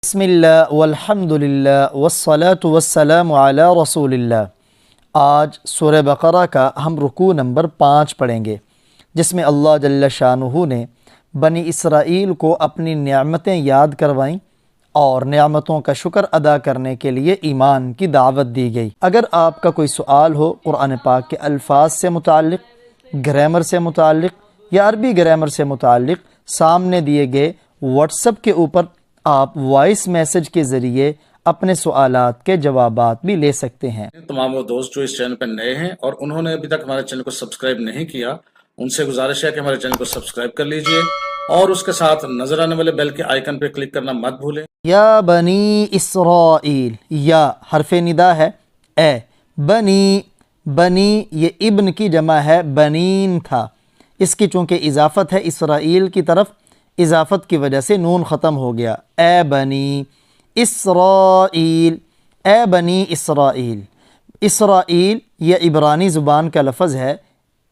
بسم اللہ والحمد للہ والصلاة والسلام علی رسول اللہ۔ آج سورہ بقرہ کا ہم رکوع نمبر 5 پڑھیں گے، جس میں اللہ جل شانہ نے بنی اسرائیل کو اپنی نعمتیں یاد کروائیں اور نعمتوں کا شکر ادا کرنے کے لیے ایمان کی دعوت دی گئی۔ اگر آپ کا کوئی سوال ہو قرآن پاک کے الفاظ سے متعلق، گرامر سے متعلق یا عربی گرامر سے متعلق، سامنے دیے گئے واٹس ایپ کے اوپر آپ وائس میسج کے ذریعے اپنے سوالات کے جوابات بھی لے سکتے ہیں۔ تمام وہ دوست جو اس چینل پر نئے ہیں اور انہوں نے ابھی تک ہمارے چینل کو سبسکرائب نہیں کیا، ان سے گزارش ہے کہ ہمارے چینل کو سبسکرائب کر لیجئے اور اس کے ساتھ نظر آنے والے بیل کے آئیکن پر کلک کرنا مت بھولیں۔ یا بنی اسرائیل، یا حرف ندا ہے، اے بنی، بنی یہ ابن کی جمع ہے، بنین تھا، اس کی چونکہ اضافت ہے اسرائیل کی طرف، اضافت کی وجہ سے نون ختم ہو گیا۔ اے بنی اسرائیل، اے بنی اسرائیل۔ اسرائیل یہ عبرانی زبان کا لفظ ہے،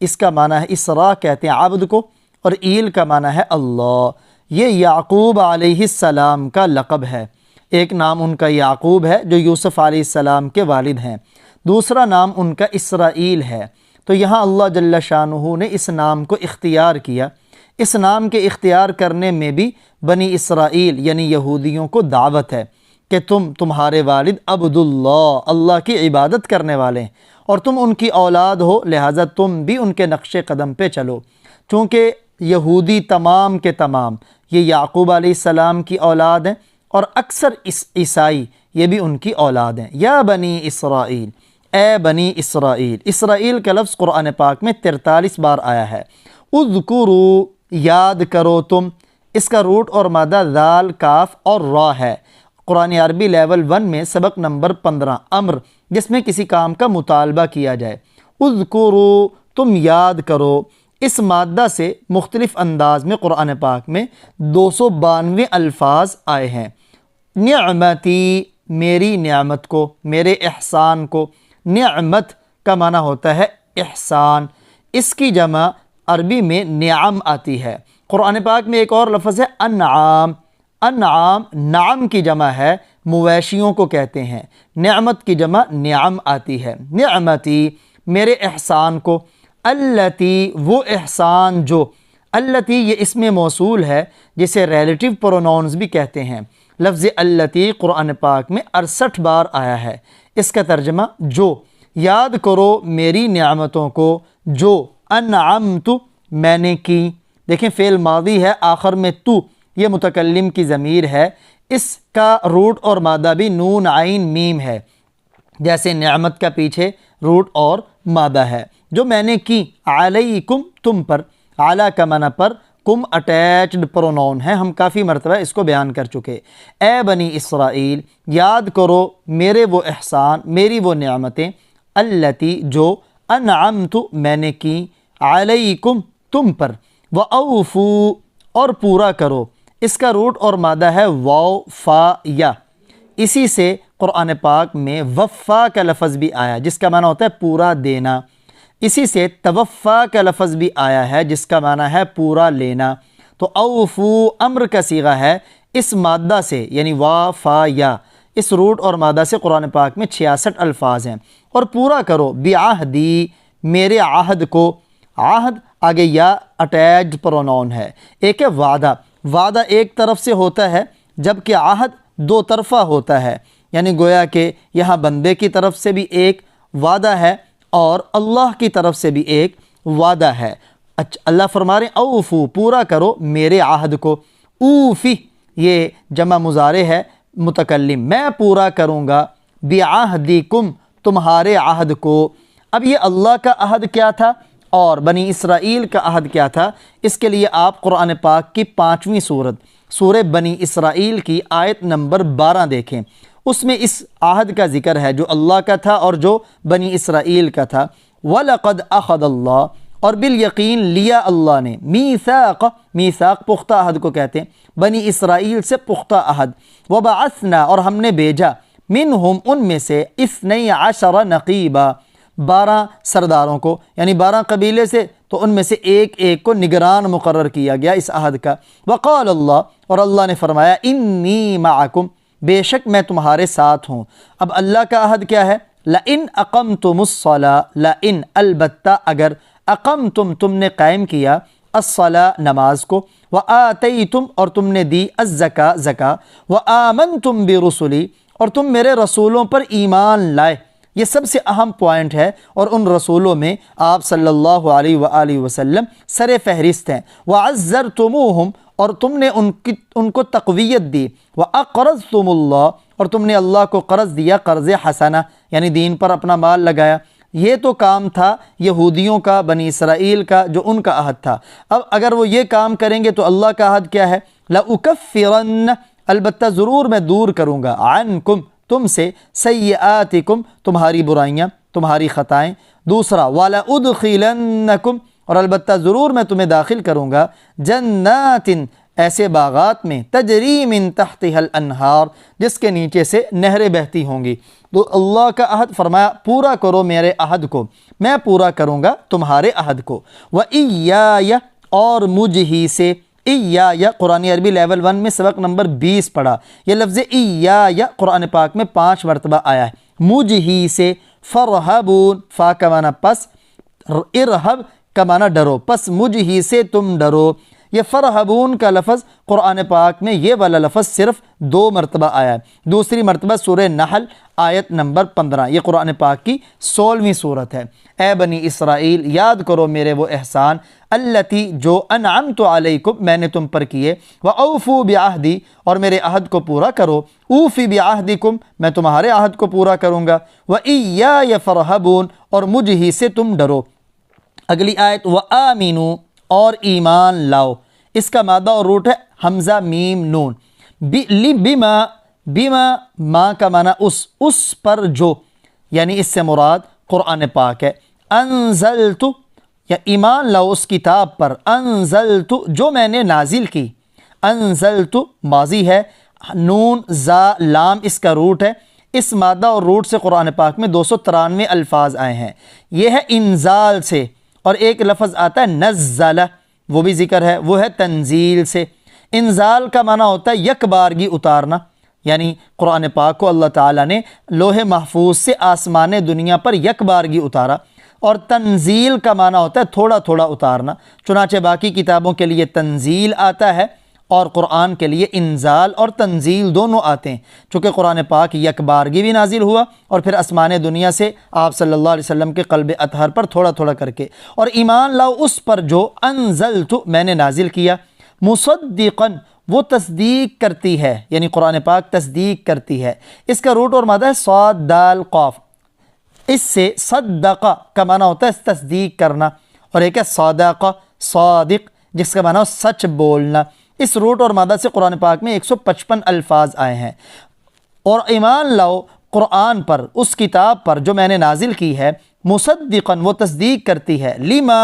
اس کا معنی ہے اسرا کہتے ہیں عبد کو، اور ایل کا معنی ہے اللہ۔ یہ یعقوب علیہ السلام کا لقب ہے۔ ایک نام ان کا یعقوب ہے جو یوسف علیہ السلام کے والد ہیں، دوسرا نام ان کا اسرائیل ہے۔ تو یہاں اللہ جل شانہ نے اس نام کو اختیار کیا۔ اس نام کے اختیار کرنے میں بھی بنی اسرائیل یعنی یہودیوں کو دعوت ہے کہ تمہارے والد عبداللہ، اللہ کی عبادت کرنے والے ہیں، اور تم ان کی اولاد ہو، لہٰذا تم بھی ان کے نقش قدم پہ چلو۔ چونکہ یہودی تمام کے تمام یہ یعقوب علیہ السلام کی اولاد ہیں، اور اکثر عیسائی یہ بھی ان کی اولاد ہیں۔ یا بنی اسرائیل، اے بنی اسرائیل۔ اسرائیل کا لفظ قرآن پاک میں 43 بار آیا ہے۔ اذکروا، یاد کرو تم، اس کا روٹ اور مادہ ذال، کاف اور را ہے۔ قرآن عربی لیول 1 میں سبق نمبر 15 امر، جس میں کسی کام کا مطالبہ کیا جائے۔ اذکروا، تم یاد کرو۔ اس مادہ سے مختلف انداز میں قرآن پاک میں 292 الفاظ آئے ہیں۔ نعمتی، میری نعمت کو، میرے احسان کو۔ نعمت کا معنی ہوتا ہے احسان، اس کی جمع عربی میں نعم آتی ہے۔ قرآن پاک میں ایک اور لفظ ہے انعام۔ انعام نعم کی جمع ہے، مویشیوں کو کہتے ہیں۔ نعمت کی جمع نعم آتی ہے۔ نعمتی، میرے احسان کو۔ التی، وہ احسان جو۔ التی یہ اسم موصول ہے جسے ریلیٹیو پروناؤنز بھی کہتے ہیں۔ لفظ التی قرآن پاک میں 68 بار آیا ہے۔ اس کا ترجمہ جو۔ یاد کرو میری نعمتوں کو جو انعمت، میں نے کی۔ دیکھیں فعل ماضی ہے، آخر میں تو، یہ متکلم کی ضمیر ہے، اس کا روٹ اور مادہ بھی نون عین میم ہے، جیسے نعمت کا پیچھے روٹ اور مادہ ہے۔ جو میں نے کی، علیکم، تم پر، اعلیٰ کا معنی پر، کم اٹیچڈ پروناؤن ہے، ہم کافی مرتبہ اس کو بیان کر چکے۔ اے بنی اسرائیل، یاد کرو میرے وہ احسان، میری وہ نعمتیں، التی جو، انعمت میں نے کی، علیکم تم پر، وَأَوْفُوا اور پورا کرو۔ اس کا روٹ اور مادہ ہے واو فا یا، اسی سے قرآن پاک میں وفا کا لفظ بھی آیا جس کا معنی ہوتا ہے پورا دینا۔ اسی سے توفا کا لفظ بھی آیا ہے جس کا معنی ہے پورا لینا۔ تو اوفو امر کا صیغہ ہے، اس مادہ سے یعنی وا فا یا، اس روٹ اور مادہ سے قرآن پاک میں 66 الفاظ ہیں۔ اور پورا کرو بعہدی، میرے عہد کو۔ عہد آگے یا اٹیچڈ پروناؤن ہے۔ ایک ہے وعدہ، وعدہ ایک طرف سے ہوتا ہے جبکہ عہد دو طرفہ ہوتا ہے، یعنی گویا کہ یہاں بندے کی طرف سے بھی ایک وعدہ ہے اور اللہ کی طرف سے بھی ایک وعدہ ہے۔ اللہ فرما رہے ہیں اوفو، پورا کرو میرے عہد کو۔ اوفی یہ جمع مضارع ہے متکلم، میں پورا کروں گا، بعہدکم تمہارے عہد کو۔ اب یہ اللہ کا عہد کیا تھا اور بنی اسرائیل کا عہد کیا تھا، اس کے لیے آپ قرآن پاک کی 5ویں سورت سورہ بنی اسرائیل کی آیت نمبر 12 دیکھیں۔ اس میں اس عہد کا ذکر ہے جو اللہ کا تھا اور جو بنی اسرائیل کا تھا۔ وَلَقَدْ أَخَذَ اللَّهُ، اور بالیقین لیا اللہ نے، میثاق، میثاق پختہ عہد کو کہتے ہیں، بنی اسرائیل سے پختہ عہد۔ وَبَعَثْنَا اور ہم نے بھیجا، منہم ان میں سے، 12 نقیبا 12 سرداروں کو، یعنی 12 قبیلے سے، تو ان میں سے ایک ایک کو نگران مقرر کیا گیا اس عہد کا۔ وقال اللہ، اور اللہ نے فرمایا انی معکم، بے شک میں تمہارے ساتھ ہوں۔ اب اللہ کا عہد کیا ہے؟ لئن اقمتم الصلاۃ، لئن البتہ اگر، اقمتم تم نے قائم کیا، الصلاۃ نماز کو، وآتیتم اور تم نے دی، الزکاۃ زکاۃ، وآمنتم برسلی اور تم میرے رسولوں پر ایمان لائے۔ یہ سب سے اہم پوائنٹ ہے، اور ان رسولوں میں آپ صلی اللہ علیہ وآلہ وسلم سر فہرست ہیں۔ وعزرتموہم اور تم نے ان کو تقویت دی، وَأَقْرَضْتُمُ اللَّهَ اور تم نے اللہ کو قرض دیا، قرض حسنہ یعنی دین پر اپنا مال لگایا۔ یہ تو کام تھا یہودیوں کا، بنی اسرائیل کا، جو ان کا عہد تھا۔ اب اگر وہ یہ کام کریں گے تو اللہ کا عہد کیا ہے؟ لَأُكَفِّرَنَّ البتہ ضرور میں دور کروں گا، عَنْكُمْ تم سے، سیئاتکم تمہاری برائیاں، تمہاری خطائیں۔ دوسرا وَلَأُدْخِلَنَّكُمْ اور البتہ ضرور میں تمہیں داخل کروں گا، جنات ایسے باغات میں، تجری من تحتها الانہار جس کے نیچے سے نہریں بہتی ہوں گی۔ تو اللہ کا عہد فرمایا پورا کرو میرے عہد کو، میں پورا کروں گا تمہارے عہد کو۔ وَإِيَّايَ اور مجھ ہی سے، ایایا قرآن عربی لیول 1 میں سبق نمبر 20 پڑھا، یہ لفظ ایایا قرآن پاک میں 5 مرتبہ آیا ہے۔ مجھ ہی سے، فرحبون فا کا معنی پس، ارہب کا معنی ڈرو، پس مجھ ہی سے تم ڈرو۔ یہ فرحبون کا لفظ قرآن پاک میں یہ والا لفظ صرف 2 مرتبہ آیا ہے۔ دوسری مرتبہ سورہ نحل آیت نمبر 15، یہ قرآن پاک کی 16ویں صورت ہے۔ اے بنی اسرائیل یاد کرو میرے وہ احسان، التی جو انعمت علیکم میں نے تم پر کیے، وَأَوْفُوا بِعَہْدِی اور میرے عہد کو پورا کرو، اوفی بعہدکم میں تمہارے عہد کو پورا کروں گا، وَإِيَّايَ فَارْهَبُونَ اور مجھ ہی سے تم ڈرو۔ اگلی آیت وَآمِنُوا اور ایمان لاؤ، اس کا مادہ اور روٹ ہے حمزہ میم نون۔ بما بما ما کا معنی اس پر جو، یعنی اس سے مراد قرآن پاک ہے۔ انزلت یا ایمان لاؤ اس کتاب پر، انزلت جو میں نے نازل کی، انزلت ماضی ہے، نون زا لام اس کا روٹ ہے۔ اس مادہ اور روٹ سے قرآن پاک میں 293 الفاظ آئے ہیں، یہ ہے انزال سے، اور ایک لفظ آتا ہے نزل، وہ بھی ذکر ہے، وہ ہے تنزیل سے۔ انزال کا معنی ہوتا ہے یک بارگی اتارنا، یعنی قرآن پاک کو اللہ تعالیٰ نے لوح محفوظ سے آسمان دنیا پر یک بارگی اتارا، اور تنزیل کا معنی ہوتا ہے تھوڑا تھوڑا اتارنا۔ چنانچہ باقی کتابوں کے لیے تنزیل آتا ہے اور قرآن کے لیے انزال اور تنزیل دونوں آتے ہیں، چونکہ قرآن پاک یک بارگی بھی نازل ہوا اور پھر آسمان دنیا سے آپ صلی اللہ علیہ وسلم کے قلب اطہر پر تھوڑا تھوڑا کر کے۔ اور ایمان لاؤ اس پر جو انزلت میں نے نازل کیا، مصدقاً وہ تصدیق کرتی ہے، یعنی قرآن پاک تصدیق کرتی ہے۔ اس کا روٹ اور مادہ ہے صاد دال قاف، اس سے صدقہ کا معنی ہوتا ہے تصدیق کرنا، اور ایک ہے صادقہ صادق جس کا معنی ہے سچ بولنا۔ اس روٹ اور مادہ سے قرآن پاک میں 155 الفاظ آئے ہیں۔ اور ایمان لاؤ قرآن پر، اس کتاب پر جو میں نے نازل کی ہے، مصدقاً وہ تصدیق کرتی ہے، لما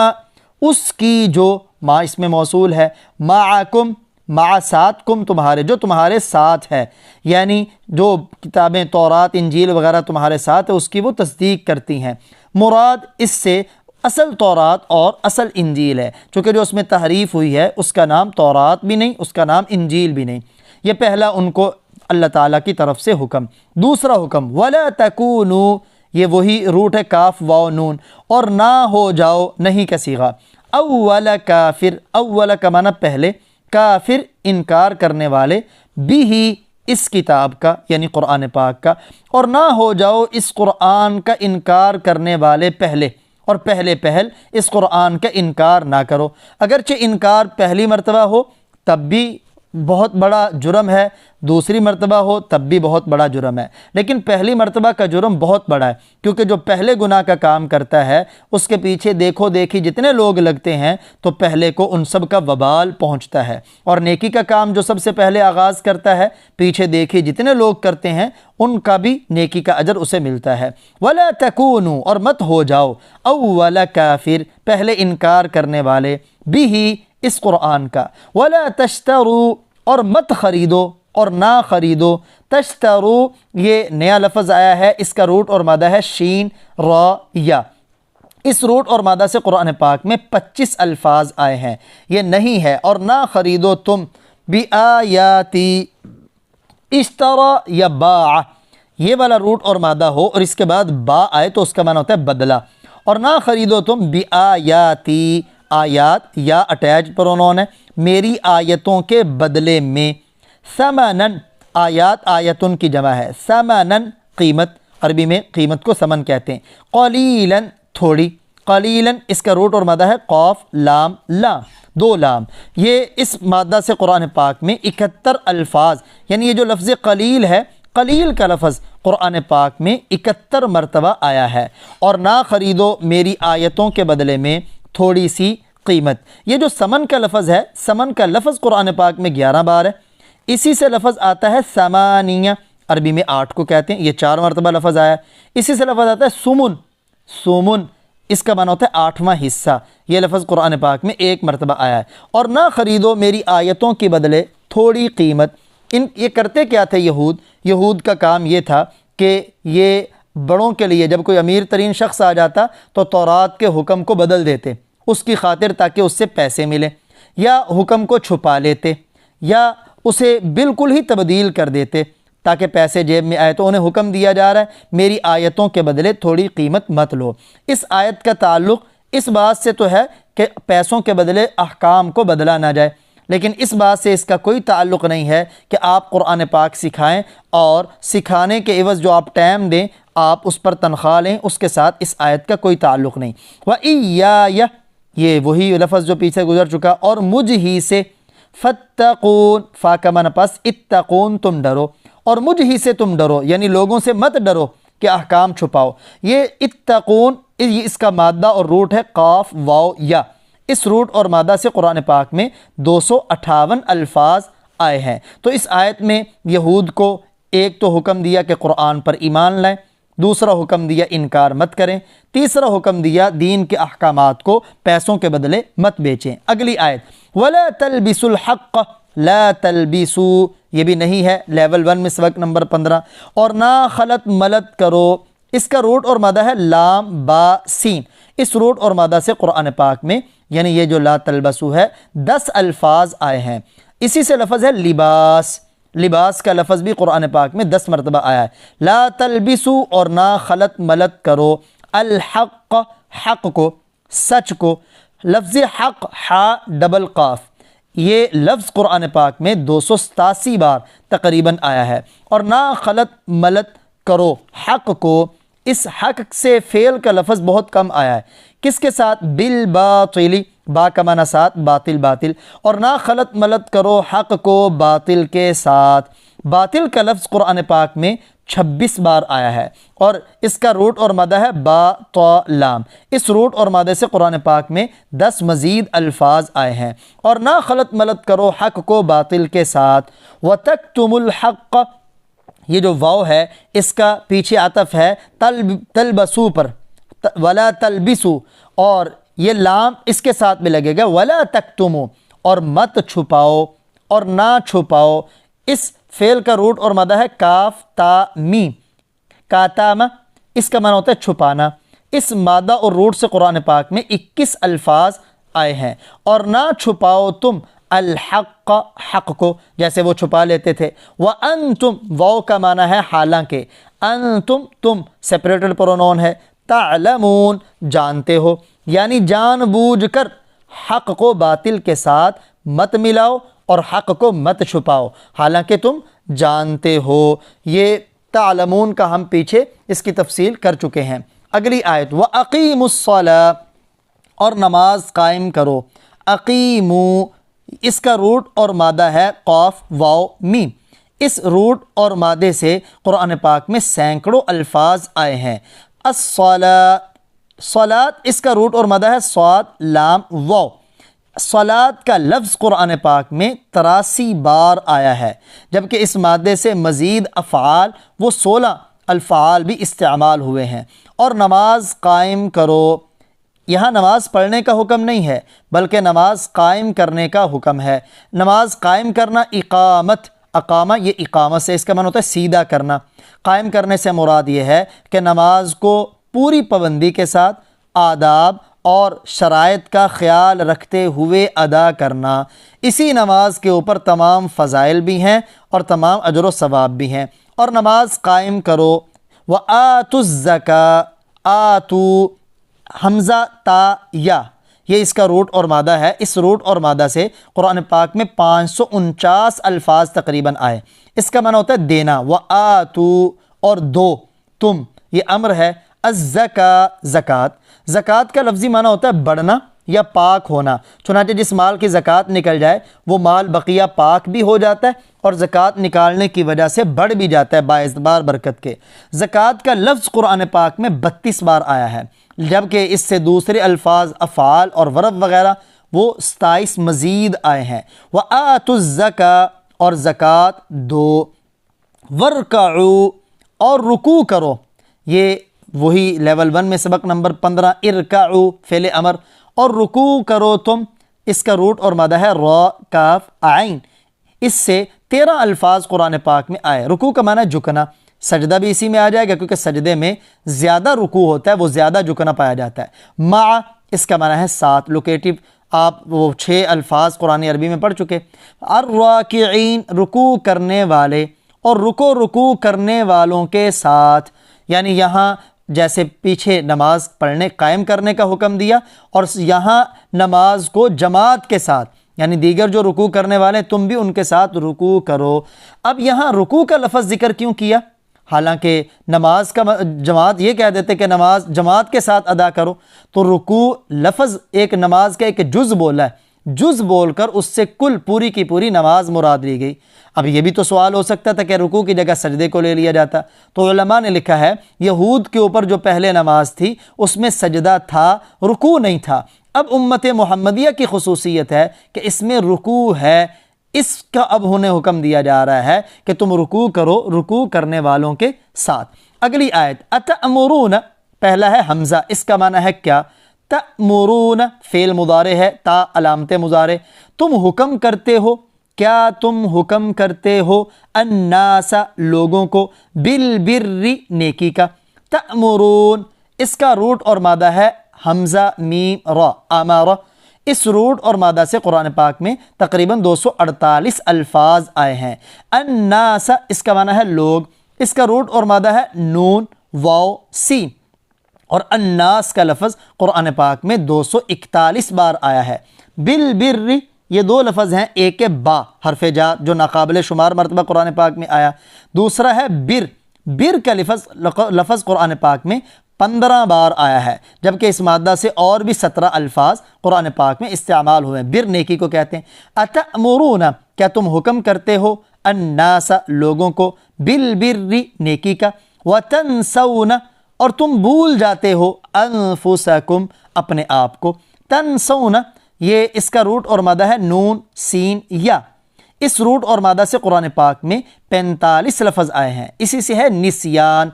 اس کی جو، ما اس میں موصول ہے، معکم مع ساتھ، کم تمہارے، جو تمہارے ساتھ ہے، یعنی جو کتابیں تورات انجیل وغیرہ تمہارے ساتھ ہے اس کی وہ تصدیق کرتی ہیں۔ مراد اس سے اصل تورات اور اصل انجیل ہے، چونکہ جو اس میں تحریف ہوئی ہے اس کا نام تورات بھی نہیں، اس کا نام انجیل بھی نہیں۔ یہ پہلا ان کو اللہ تعالیٰ کی طرف سے حکم۔ دوسرا حکم وَلَا تَكُونُوا، یہ وہی روٹ ہے کاف واو نون، اور نہ ہو جاؤ، نہیں کا صیغہ، اول کافر، اول کا معنی پہلے، کافر انکار کرنے والے، بھی اس کتاب کا یعنی قرآن پاک کا، اور نہ ہو جاؤ اس قرآن کا انکار کرنے والے پہلے، اور پہلے پہل اس قرآن کا انکار نہ کرو۔ اگرچہ انکار پہلی مرتبہ ہو تب بھی بہت بڑا جرم ہے، دوسری مرتبہ ہو تب بھی بہت بڑا جرم ہے، لیکن پہلی مرتبہ کا جرم بہت بڑا ہے، کیونکہ جو پہلے گناہ کا کام کرتا ہے اس کے پیچھے دیکھو دیکھی جتنے لوگ لگتے ہیں تو پہلے کو ان سب کا وبال پہنچتا ہے، اور نیکی کا کام جو سب سے پہلے آغاز کرتا ہے پیچھے دیکھی جتنے لوگ کرتے ہیں ان کا بھی نیکی کا اجر اسے ملتا ہے۔ وَلَا تَكُونُوا اور مت ہو جاؤ، اول کافر پہلے انکار کرنے والے، بھی اس قرآن کا، وَلَا تَشْتَرُوا اور مت خریدو اور نہ خریدو، تشترو یہ نیا لفظ آیا ہے، اس کا روٹ اور مادہ ہے شین را یا۔ اس روٹ اور مادہ سے قرآن پاک میں 25 الفاظ آئے ہیں، یہ نہیں ہے، اور نہ خریدو تم، بِآیاتی اشترا یا باع یہ والا روٹ اور مادہ ہو اور اس کے بعد با آئے تو اس کا معنی ہوتا ہے بدلہ. اور نہ خریدو تم بآیاتی آیات یا اٹیچ پرونون ہے میری آیتوں کے بدلے میں. ثمنن آیات آیتن کی جمع ہے. ثمنن قیمت، عربی میں قیمت کو ثمن کہتے ہیں. قلیلاً تھوڑی. قلیلاً اس کا روٹ اور مادہ ہے قاف لام لام، دو لام. یہ اس مادہ سے قرآن پاک میں 71 الفاظ، یعنی یہ جو لفظ قلیل ہے، قلیل کا لفظ قرآن پاک میں 71 مرتبہ آیا ہے. اور نہ خریدو میری آیتوں کے بدلے میں تھوڑی سی قیمت. یہ جو سمن کا لفظ ہے، سمن کا لفظ قرآن پاک میں 11 بار ہے. اسی سے لفظ آتا ہے ثمانیہ، عربی میں 8 کو کہتے ہیں، یہ 4 مرتبہ لفظ آیا ہے. اسی سے لفظ آتا ہے سمن، سمن اس کا معنی ہوتا ہے 8واں حصہ. یہ لفظ قرآن پاک میں 1 مرتبہ آیا ہے. اور نہ خریدو میری آیتوں کے بدلے تھوڑی قیمت. یہ کرتے کیا تھے یہود؟ یہود کا کام یہ تھا کہ یہ بڑوں کے لیے جب کوئی امیر ترین شخص آ جاتا تو تورات کے حکم کو بدل دیتے اس کی خاطر تاکہ اس سے پیسے ملیں، یا حکم کو چھپا لیتے، یا اسے بالکل ہی تبدیل کر دیتے تاکہ پیسے جیب میں آئے. تو انہیں حکم دیا جا رہا ہے میری آیتوں کے بدلے تھوڑی قیمت مت لو. اس آیت کا تعلق اس بات سے تو ہے کہ پیسوں کے بدلے احکام کو بدلا نہ جائے، لیکن اس بات سے اس کا کوئی تعلق نہیں ہے کہ آپ قرآن پاک سکھائیں اور سکھانے کے عوض جو آپ ٹائم دیں آپ اس پر تنخواہ لیں. اس کے ساتھ اس آیت کا کوئی تعلق نہیں. وَإِيَّايَ یہ وہی لفظ جو پیچھے گزر چکا. اور مجھ ہی سے. فَاتَّقُونَ فا کا معنی پس اتقون تم ڈرو، اور مجھ ہی سے تم ڈرو، یعنی لوگوں سے مت ڈرو کہ احکام چھپاؤ. یہ اتقون اس کا مادہ اور روٹ ہے قاف واو یا. اس روٹ اور مادہ سے قرآن پاک میں 258 الفاظ آئے ہیں. تو اس آیت میں یہود کو ایک تو حکم دیا کہ قرآن پر ایمان لائیں، دوسرا حکم دیا انکار مت کریں، تیسرا حکم دیا دین کے احکامات کو پیسوں کے بدلے مت بیچیں. اگلی آیت وَلَا تَلْبِسُوا الْحَقَّ لَا تَلْبِسُوا یہ بھی نہیں ہے، لیول 1 میں سبق نمبر 15. اور نہ خلط ملط کرو. اس کا روٹ اور مادہ ہے لام با سین. اس روٹ اور مادہ سے قرآن پاک میں یعنی یہ جو لا تلبسو ہے 10 الفاظ آئے ہیں. اسی سے لفظ ہے لباس. لباس کا لفظ بھی قرآن پاک میں 10 مرتبہ آیا ہے. لا تلبسو اور نہ خلط ملط کرو الحق حق کو، سچ کو. لفظ حق ہا ڈبل قاف یہ لفظ قرآن پاک میں 287 بار تقریباً آیا ہے. اور نہ خلط ملط کرو حق کو. اس حق سے فعل کا لفظ بہت کم آیا ہے. کس کے ساتھ؟ بالباطل، با کا معنی ساتھ باطل باطل. اور نہ خلط ملط کرو حق کو باطل کے ساتھ. باطل کا لفظ قرآن پاک میں 26 بار آیا ہے اور اس کا روٹ اور مادہ ہے با تو لام. اس روٹ اور مادہ سے قرآن پاک میں 10 مزید الفاظ آئے ہیں. اور نہ خلط ملط کرو حق کو باطل کے ساتھ. وَتَكْتُمُ الْحَقَّ یہ جو واو ہے اس کا پیچھے عطف ہے تلبسو پر، ولا تلبسو، اور یہ لام اس کے ساتھ بھی لگے گا ولا تکتمو، اور مت چھپاؤ اور نہ چھپاؤ. اس فعل کا روٹ اور مادہ ہے کاف تا میم. کاتامہ اس کا معنی ہوتا ہے چھپانا. اس مادہ اور روٹ سے قرآن پاک میں 21 الفاظ آئے ہیں. اور نہ چھپاؤ تم الحق حق کو، جیسے وہ چھپا لیتے تھے. وَأَنْتُمْ واو کا معنی ہے حالانکہ. انتم تم سپریٹڈ پرونون ہے. تعلمون جانتے ہو، یعنی جان بوجھ کر حق کو باطل کے ساتھ مت ملاؤ اور حق کو مت چھپاؤ حالانکہ تم جانتے ہو. یہ تعلمون کا ہم پیچھے اس کی تفصیل کر چکے ہیں. اگلی آیت وَأَقِيمُوا الصَّلَاةَ اور نماز قائم کرو. اقیمو اس کا روٹ اور مادہ ہے قاف واو میم. اس روٹ اور مادے سے قرآن پاک میں سینکڑوں الفاظ آئے ہیں. الصلاۃ صلاۃ اس کا روٹ اور مادہ ہے صاد لام واو. صلاۃ کا لفظ قرآن پاک میں 83 بار آیا ہے، جبکہ اس مادے سے مزید افعال وہ 16 الفعال بھی استعمال ہوئے ہیں. اور نماز قائم کرو، یہاں نماز پڑھنے کا حکم نہیں ہے بلکہ نماز قائم کرنے کا حکم ہے. نماز قائم کرنا اقامت، اقامہ یہ اقامت سے اس کا معنی ہوتا ہے سیدھا کرنا. قائم کرنے سے مراد یہ ہے کہ نماز کو پوری پابندی کے ساتھ آداب اور شرائط کا خیال رکھتے ہوئے ادا کرنا، اسی نماز کے اوپر تمام فضائل بھی ہیں اور تمام اجر و ثواب بھی ہیں۔ اور نماز قائم کرو۔ وَآتُوا الزَّکَاۃَ، آتو حمزہ تا یا، یہ اس کا روٹ اور مادہ ہے۔ اس روٹ اور مادہ سے قرآن پاک میں 549 الفاظ تقریباً آئے۔ اس کا معنی ہوتا ہے دینا، وَآتُوا اور دو، تم، یہ امر ہے۔ الزَّکَاۃ، زکوٰۃ، زکوٰۃ کا لفظی معنی ہوتا ہے بڑھنا یا پاک ہونا، چنانچہ جس مال کی زکوٰۃ نکل جائے وہ مال بقیہ پاک بھی ہو جاتا ہے اور زکوٰۃ نکالنے کی وجہ سے بڑھ بھی جاتا ہے باعثبار برکت کے۔ زکوٰۃ کا لفظ قرآن پاک میں 32 بار آیا ہے، جبکہ اس سے دوسرے الفاظ افعال اور ورب وغیرہ وہ 27 مزید آئے ہیں۔ وَآتُوا الزَّکَاۃَ، اور زکوٰۃ دو۔ وَارْکَعُوا، اور رکوع کرو، یہ وہی لیول 1 میں سبق نمبر 15 ارکعوا فعل امر، اور رکوع کرو تم، اس کا روٹ اور مادہ ہے را کاف عین۔ اس سے 13 الفاظ قرآن پاک میں آئے۔ رکوع کا معنی ہے جھکنا، سجدہ بھی اسی میں آ جائے گا کیونکہ سجدے میں زیادہ رکوع ہوتا ہے، وہ زیادہ جھکنا پایا جاتا ہے۔ مع، اس کا معنی ہے ساتھ، لوکیٹو آپ وہ 6 الفاظ قرآن عربی میں پڑھ چکے۔ الراکعین، رکوع کرنے والے، اور رکوع کرنے والوں کے ساتھ، یعنی یہاں جیسے پیچھے نماز پڑھنے قائم کرنے کا حکم دیا، اور یہاں نماز کو جماعت کے ساتھ، یعنی دیگر جو رکوع کرنے والے تم بھی ان کے ساتھ رکوع کرو۔ اب یہاں رکوع کا لفظ ذکر کیوں کیا؟ حالانکہ نماز کا جماعت یہ کہہ دیتے کہ نماز جماعت کے ساتھ ادا کرو، تو رکوع لفظ ایک نماز کا ایک جز بولا ہے، جز بول کر اس سے کل پوری کی پوری نماز مراد لی گئی۔ اب یہ بھی تو سوال ہو سکتا تھا کہ رکوع کی جگہ سجدے کو لے لیا جاتا، تو علماء نے لکھا ہے یہود کے اوپر جو پہلے نماز تھی اس میں سجدہ تھا، رکوع نہیں تھا۔ اب امت محمدیہ کی خصوصیت ہے کہ اس میں رکوع ہے، اس کا اب انہیں حکم دیا جا رہا ہے کہ تم رکوع کرو رکوع کرنے والوں کے ساتھ۔ اگلی آیت، اتأمرون، پہلا ہے حمزہ، اس کا معنی ہے کیا؟ تأمرون فعل مضارع ہے، تا علامت مضارع، تم حکم کرتے ہو، کیا تم حکم کرتے ہو، الناس لوگوں کو، بالبر نیکی کا۔ تأمرون، اس کا روٹ اور مادہ ہے حمزہ میم را، امارہ۔ اس روٹ اور مادہ سے قرآن پاک میں تقریباً 248 الفاظ آئے ہیں۔ الناس، اس کا معنی ہے لوگ، اس کا روٹ اور مادہ ہے نون واو سین، اور الناس کا لفظ قرآن پاک میں 241 بار آیا ہے۔ بالبر، یہ دو لفظ ہیں، ایک ہے با حرف جار جو ناقابل شمار مرتبہ قرآن پاک میں آیا، دوسرا ہے بر، بر کا لفظ قرآن پاک میں 15 بار آیا ہے، جبکہ اس مادہ سے اور بھی 17 الفاظ قرآن پاک میں استعمال ہوئے ہیں۔ بر نیکی کو کہتے ہیں۔ اتأمرون، کیا تم حکم کرتے ہو، الناس لوگوں کو، بالبر نیکی کا، وتنسون، اور تم بھول جاتے ہو، انفسکم اپنے آپ کو۔ تنسون، یہ اس کا روٹ اور مادہ ہے نون سین یا۔ اس روٹ اور مادہ سے قرآن پاک میں 45 لفظ آئے ہیں۔ اسی سے ہے نسیان،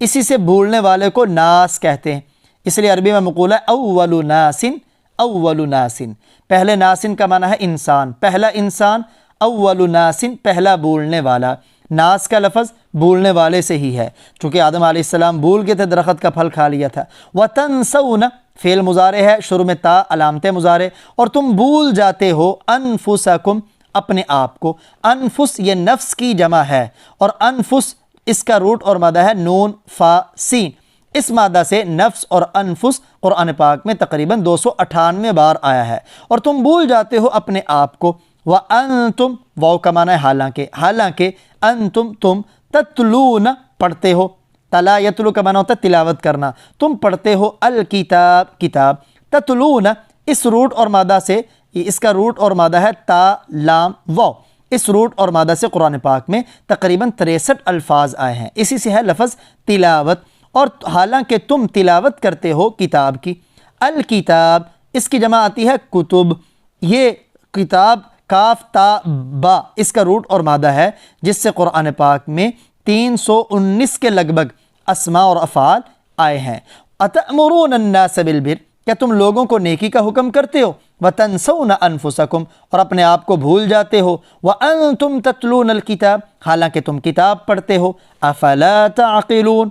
اسی سے بھولنے والے کو ناس کہتے ہیں، اس لیے عربی میں مقولہ ہے اول ناسن، اول ناسن، پہلے ناسن کا معنی ہے انسان، پہلا انسان، اول ناسن پہلا بھولنے والا۔ ناس کا لفظ بھولنے والے سے ہی ہے، چونکہ آدم علیہ السلام بھول گئے تھے، درخت کا پھل کھا لیا تھا۔ وتنسون فعل مضارع ہے، شروع میں تا علامت مضارع، اور تم بھول جاتے ہو، انفسکم اپنے آپ کو۔ انفس یہ نفس کی جمع ہے، اور انفس اس کا روٹ اور مادہ ہے نون فا سین۔ اس مادہ سے نفس اور انفس قرآن پاک میں تقریباً 298 بار آیا ہے، اور تم بھول جاتے ہو اپنے آپ کو۔ وَأَنْتُمْ، واو کا معنی ہے حالانکہ، حالانکہ، انتم تم، تتلون پڑھتے ہو، تلا یتلو کا معنی ہوتا ہے تلاوت کرنا، تم پڑھتے ہو، الکتاب کتاب، تتلون اس روٹ اور مادہ سے، اس کا روٹ اور مادہ ہے تا لام واو، اس روٹ اور مادہ سے قرآن پاک میں تقریباً 63 الفاظ آئے ہیں، اسی سے ہے لفظ تلاوت، اور حالانکہ تم تلاوت کرتے ہو کتاب کی۔ الکتاب، اس کی جمع آتی ہے کتب، یہ کتاب کاف تا با اس کا روٹ اور مادہ ہے، جس سے قرآن پاک میں 319 کے لگ بھگ اسماء اور افعال آئے ہیں۔ اتأمرون الناس بالبر، کیا تم لوگوں کو نیکی کا حکم کرتے ہو، وتنسون انفسکم اور اپنے آپ کو بھول جاتے ہو، وانتم تتلون الکتاب حالانکہ تم کتاب پڑھتے ہو، افلا تعقلون،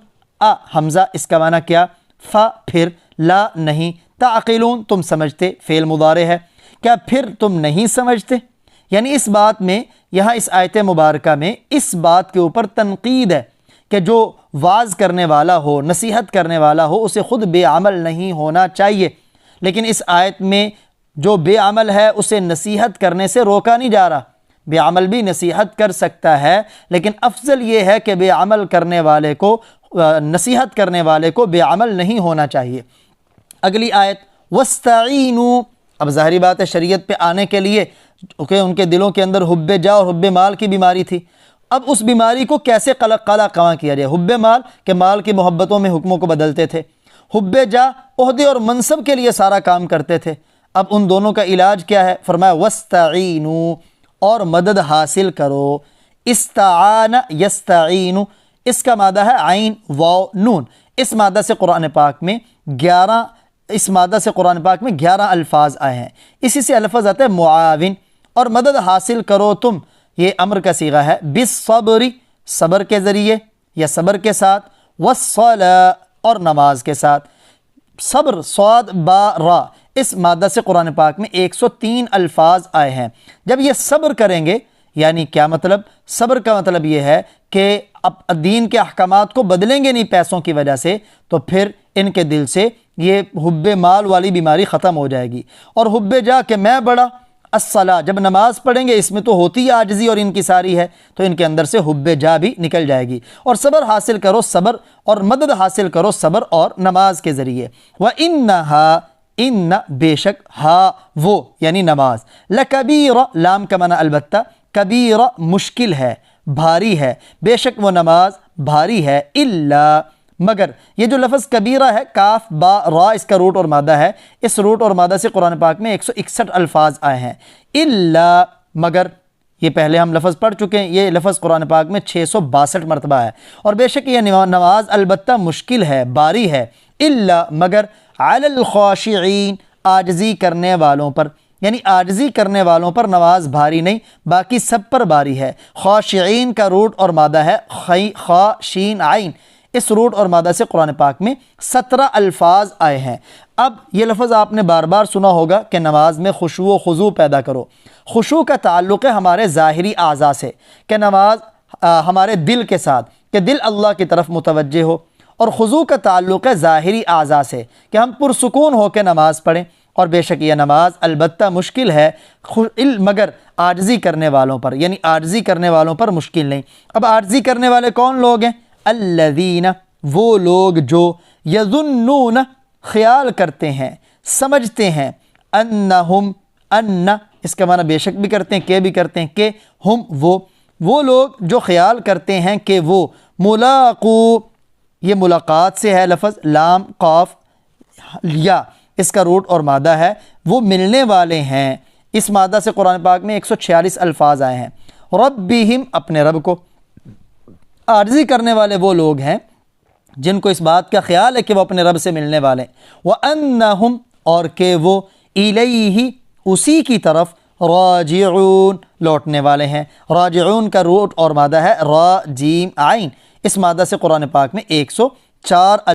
حمزہ اس کا معنی کیا، فا پھر لا نہیں، تعقلون تم سمجھتے، فعل مضارع ہے، کیا پھر تم نہیں سمجھتے؟ یعنی اس بات میں، یہاں اس آیت مبارکہ میں اس بات کے اوپر تنقید ہے کہ جو واعظ کرنے والا ہو، نصیحت کرنے والا ہو، اسے خود بے عمل نہیں ہونا چاہیے، لیکن اس آیت میں جو بے عمل ہے اسے نصیحت کرنے سے روکا نہیں جا رہا۔ بے عمل بھی نصیحت کر سکتا ہے، لیکن افضل یہ ہے کہ بے عمل کرنے والے کو، نصیحت کرنے والے کو بے عمل نہیں ہونا چاہیے۔ اگلی آیت وَاسْتَعِینُوا، اب ظاہری بات ہے شریعت پہ آنے کے لیے کہ ان کے دلوں کے اندر حب جا اور حب مال کی بیماری تھی، اب اس بیماری کو کیسے قلع کواں کیا جائے؟ حب مال کہ مال کی محبتوں میں حکموں کو بدلتے تھے، حب جا عہدے اور منصب کے لیے سارا کام کرتے تھے، اب ان دونوں کا علاج کیا ہے؟ فرمایا وَاسْتَعِینُوا، اور مدد حاصل کرو۔ استعان یستعین، اس کا مادہ ہے عین واو نون، اس مادہ سے قرآن پاک میں 11 الفاظ آئے ہیں، اسی سے لفظ آتا ہے معاون، اور مدد حاصل کرو تم، یہ امر کا صیغہ ہے، بالصبر، صبر کے ذریعے یا صبر کے ساتھ، والصلاۃ، اور نماز کے ساتھ۔ صبر صاد با را، اس مادہ سے قرآن پاک میں 103 الفاظ آئے ہیں۔ جب یہ صبر کریں گے، یعنی کیا مطلب؟ صبر کا مطلب یہ ہے کہ اب دین کے احکامات کو بدلیں گے نہیں پیسوں کی وجہ سے، تو پھر ان کے دل سے یہ حب مال والی بیماری ختم ہو جائے گی، اور حب جا کہ میں بڑا، الصلاۃ جب نماز پڑھیں گے اس میں تو ہوتی عاجزی اور انکساری ہے، تو ان کے اندر سے حب جا بھی نکل جائے گی، اور صبر حاصل کرو، صبر اور مدد حاصل کرو صبر اور نماز کے ذریعے۔ وَإِنَّهَا، ان بے شک، ہا وہ یعنی نماز، لکبیر، لام کا معنی البتہ، کبیر مشکل ہے، بھاری ہے، بے شک وہ نماز بھاری ہے، الا مگر، یہ جو لفظ کبیرہ ہے، کاف با را اس کا روٹ اور مادہ ہے، اس روٹ اور مادہ سے قرآن پاک میں 161 الفاظ آئے ہیں، الا مگر، یہ پہلے ہم لفظ پڑھ چکے ہیں، یہ لفظ قرآن پاک میں 662 مرتبہ ہے، اور بے شک یہ نماز البتہ مشکل ہے، باری ہے، الا مگر، علی الخاشعین، عاجزی کرنے والوں پر، یعنی عاجزی کرنے والوں پر نماز بھاری نہیں، باقی سب پر بھاری ہے۔ خاشعین کا روٹ اور مادہ ہے خا شین عین، اس روٹ اور مادہ سے قرآن پاک میں 17 الفاظ آئے ہیں۔ اب یہ لفظ آپ نے بار بار سنا ہوگا کہ نماز میں خشوع و خضوع پیدا کرو۔ خشوع کا تعلق ہے ہمارے ظاہری اعضاء سے، کہ نماز ہمارے دل کے ساتھ، کہ دل اللہ کی طرف متوجہ ہو، اور خضوع کا تعلق ہے ظاہری اعضاء سے، کہ ہم پرسکون ہو کے نماز پڑھیں، اور بے شک یہ نماز البتہ مشکل ہے، مگر عاجزی کرنے والوں پر، یعنی عاجزی کرنے والوں پر مشکل نہیں۔ اب عاجزی کرنے والے کون لوگ ہیں؟ الذین، وہ لوگ جو یظنون، خیال کرتے ہیں، سمجھتے ہیں، انہم، ان اس کا معنی بے شک بھی کرتے ہیں، کہ بھی کرتے ہیں، کہ ہم وہ لوگ جو خیال کرتے ہیں کہ وہ ملاقو، یہ ملاقات سے ہے لفظ، لام قاف یا اس کا روٹ اور مادہ ہے، وہ ملنے والے ہیں، اس مادہ سے قرآن پاک میں 146 الفاظ آئے ہیں۔ ربہم، اپنے رب کو، عاجزی کرنے والے وہ لوگ ہیں جن کو اس بات کا خیال ہے کہ وہ اپنے رب سے ملنے والے، وَأَنَّهُمْ، اور کہ وہ الیہ، اسی کی طرف، راجعون، لوٹنے والے ہیں۔ راجعون کا روٹ اور مادہ ہے را جیم عین، اس مادہ سے قرآن پاک میں 104